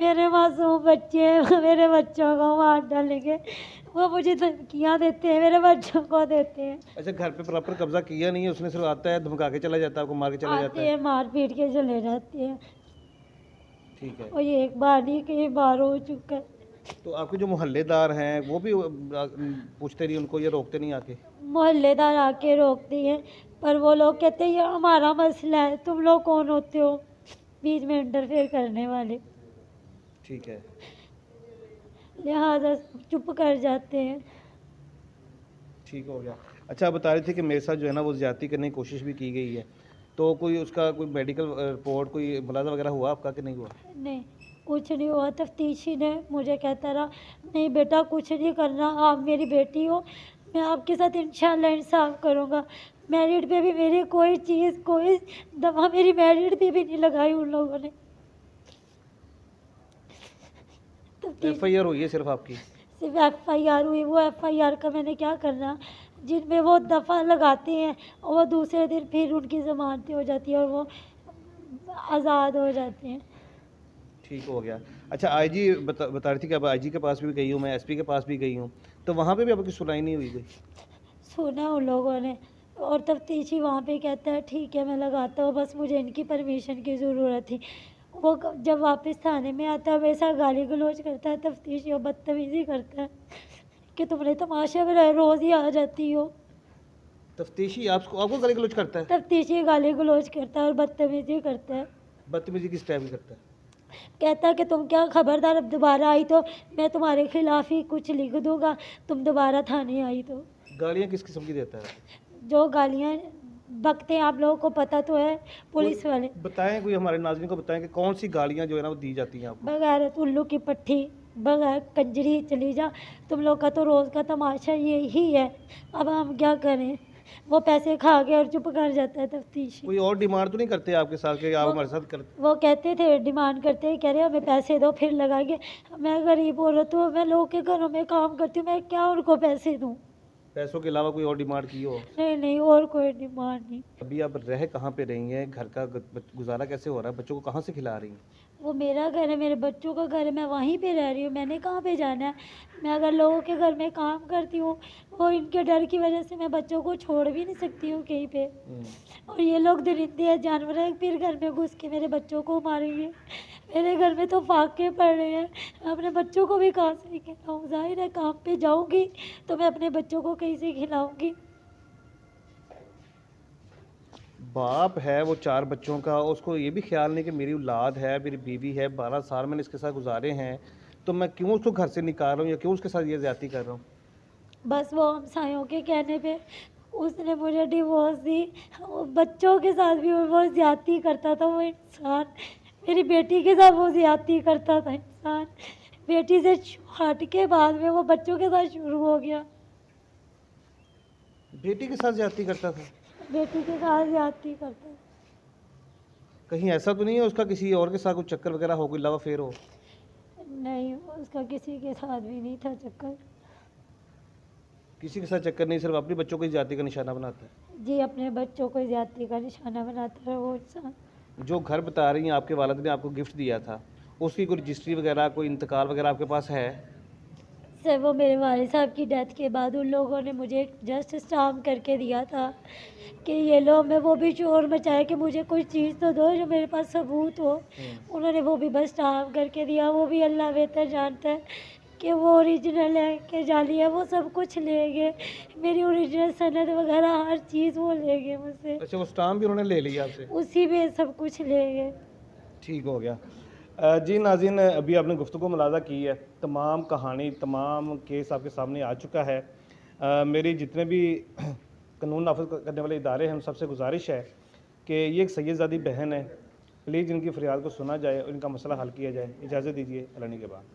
میرے معصوم بچے ہیں، میرے بچوں کو مار ڈالیں گے، وہ مجھے دھمکیاں دیتے ہیں، میرے بچوں کو دیتے ہیں، اچھا گھر پہ پراپر قبضہ کیا نہیں ہے اس نے، صرف آتا ہے دھمکا کے چلا جاتا ہے، آپ کو مار کے چلا جاتا آتے ہے؟ ہیں مار پیٹ کے چلے جاتے ہیں، ٹھیک ہے. اور یہ ایک بار نہیں کئی بار ہو چکا ہے۔ تو آپ کے جو محلے دار ہیں وہ بھی پوچھتے نہیں ان کو، یہ روکتے نہیں آ کے؟ محلے دار آ کے روکتے ہیں، پر وہ لوگ کہتے ہیں یہ ہمارا مسئلہ ہے، تم لوگ کون ہوتے ہو بیچ میں انٹرفیئر کرنے والے، ٹھیک ہے. لہٰذا چپ کر جاتے ہیں۔ ٹھیک ہو گیا. اچھا آپ بتا رہے تھے کہ میرے ساتھ جو ہے نا وہ زیادتی کرنے کی کوشش بھی کی گئی ہے، تو کوئی اس کا کوئی میڈیکل رپورٹ کوئی ملاحظہ وغیرہ ہوا آپ کا کہ نہیں ہوا؟ نہیں کچھ نہیں ہوا، تفتیشی نے مجھے کہتا رہا نہیں بیٹا کچھ نہیں کرنا، آپ میری بیٹی ہو، میں آپ کے ساتھ انشاءاللہ انصاف کروں گا۔ میرٹ پہ بھی میری کوئی چیز کوئی دفعہ میری میرٹ پہ بھی نہیں لگائی ان لوگوں نے۔ ایف آئی آر ہوئی ہے صرف آپ کی؟ صرف ایف آئی آر ہوئی، وہ ایف آئی آر کا میں نے کیا کرنا، جن میں وہ دفعہ لگاتے ہیں اور وہ دوسرے دن پھر ان کی ضمانتیں ہو جاتی ہیں اور وہ آزاد ہو جاتے ہیں۔ ٹھیک ہو گیا. اچھا آئی جی بتا رہی تھی کہ اب آئی جی کے پاس بھی گئی ہوں میں، ایس پی کے پاس بھی گئی ہوں، تو وہاں پہ بھی اب کی سنائی نہیں ہوئی کوئی؟ سنا ان لوگوں نے، اور تفتیشی وہاں پہ کہتا ہے ٹھیک ہے میں لگاتا ہوں، بس مجھے ان کی پرمیشن کی ضرورت تھی۔ وہ جب واپس تھانے میں آتا ہے ویسا گالی گلوچ کرتا ہے تفتیشی، اور بدتمیزی کرتا ہے کہ تم نے تماشا میں روز ہی آ جاتی ہو۔ تفتیشی آپ کو گالی گلوچ کرتا ہے؟ تفتیشی گالی گلوچ کرتا ہے اور بدتمیزی کرتا ہے، بدتمیزی کس ٹائپ کی کرتا ہے؟ کہتا ہے کہ تم کیا خبردار اب دوبارہ آئی تو میں تمہارے خلاف ہی کچھ لکھ دوں گا، تم دوبارہ تھانے آئی تو۔ گالیاں کس قسم کی دیتا ہے؟ جو گالیاں بکتے ہیں آپ لوگوں کو پتہ تو ہے، پولیس والے۔ بتائیں کوئی ہمارے ناظرین کو بتائیں کہ کون سی گالیاں جو ہے نا وہ دی جاتی ہیں آپ کو؟ بغیرت الو کی پٹھی، بغیر کنجری چلی جا، تم لوگ کا تو روز کا تماشا یہی ہے، اب ہم کیا کریں۔ وہ پیسے کھا کے اور چپ کر جاتا ہے تفتیشی۔ کوئی اور ڈیمانڈ تو نہیں کرتے آپ کے ساتھ کہ آپ ہمارے ساتھ کرتے؟ وہ کہتے تھے ڈیمانڈ کرتے ہیں، کہہ رہے ہمیں پیسے دو پھر لگائیں گے، میں غریب عورت ہوں، میں لوگوں کے گھروں میں کام کرتی ہوں، میں کیا ان کو پیسے دوں۔ پیسوں کے علاوہ کوئی اور ڈیمانڈ کی ہو؟ نہیں نہیں اور کوئی ڈیمانڈ نہیں۔ ابھی آپ رہ کہاں پہ رہی ہیں؟ گھر کا گزارا کیسے ہو رہا ہے؟ بچوں کو کہاں سے کھلا رہی ہیں؟ وہ میرا گھر ہے، میرے بچوں کا گھر ہے، میں وہیں پہ رہ رہی ہوں، میں نے کہاں پہ جانا ہے۔ میں اگر لوگوں کے گھر میں کام کرتی ہوں، وہ ان کے ڈر کی وجہ سے میں بچوں کو چھوڑ بھی نہیں سکتی ہوں کہیں پہ، اور یہ لوگ درندے ہیں جانور ہیں، پھر گھر میں گھس کے میرے بچوں کو ماریں گے۔ میرے گھر میں تو فاقے پڑ رہے ہیں، میں اپنے بچوں کو بھی کہاں سے کھلاؤں؟ ظاہر ہے کام پہ جاؤں گی تو میں اپنے بچوں کو کہیں سے کھلاؤں گی۔ باپ ہے وہ 4 بچوں کا، اس کو یہ بھی خیال نہیں کہ میری اولاد ہے، میری بیوی ہے، 12 سال میں نے اس کے ساتھ گزارے ہیں، تو میں کیوں اس کو گھر سے نکال رہا ہوں یا کیوں اس کے ساتھ یہ زیادتی کر رہا ہوں؟ بس وہ ہمسایوں کے کہنے پہ اس نے مجھے ڈیورس دی، بچوں کے ساتھ بھی وہ زیادتی کرتا تھا وہ انسان، میری بیٹی کے ساتھ وہ زیادتی کرتا تھا انسان، بیٹی سے ہٹ کے بعد میں وہ بچوں کے ساتھ شروع ہو گیا۔ بیٹی کے ساتھ زیادتی کرتا تھا؟ بیٹی کے ساتھ زیادتی کرتا تھا۔ کہیں ایسا تو نہیں ہے اس کا کسی اور کے ساتھ کوئی چکر وغیرہ ہو، کوئی لو افیئر ہو؟ نہیں اس کا کسی کے ساتھ بھی نہیں تھا چکر۔ کسی کے ساتھ چکر نہیں، صرف اپنے بچوں کو ہی زیادتی کا نشانہ بناتا ہے؟ جی اپنے بچوں کو زیادتی کا نشانہ بناتا ہے وہ انسان۔ جو گھر بتا رہی ہیں آپ کے والد نے آپ کو گفٹ دیا تھا، اس کی کوئی رجسٹری وغیرہ کوئی انتقال وغیرہ آپ کے پاس ہے؟ سر وہ میرے والد صاحب کی ڈیتھ کے بعد ان لوگوں نے مجھے جسٹ اسٹامپ کر کے دیا تھا کہ یہ لو، میں وہ بھی شور مچایا کہ مجھے کوئی چیز تو دو جو میرے پاس ثبوت ہو، انہوں نے وہ بھی بس اسٹامپ کر کے دیا، وہ بھی اللہ بہتر جانتا ہے کہ وہ اوریجنل ہے کہ جعلی ہے، وہ سب کچھ لے گئے، میری اوریجنل سند وغیرہ ہر چیز وہ لے گئے مجھ سے، اچھا وہ اسٹامپ بھی انہوں نے لے لیا آپ سے؟ اسی میں سب کچھ لے گئے۔ ٹھیک ہو گیا. جی ناظرین ابھی آپ نے گفتگو ملاحظہ کی ہے، تمام کہانی تمام کیس آپ کے سامنے آ چکا ہے. میری جتنے بھی قانون نافذ کرنے والے ادارے ہیں ان سب سے گزارش ہے کہ یہ ایک سید زادی بہن ہے، پلیز ان کی فریاد کو سنا جائے اور ان کا مسئلہ حل کیا جائے. اجازت دیجیے، اللہ نے کے بعد.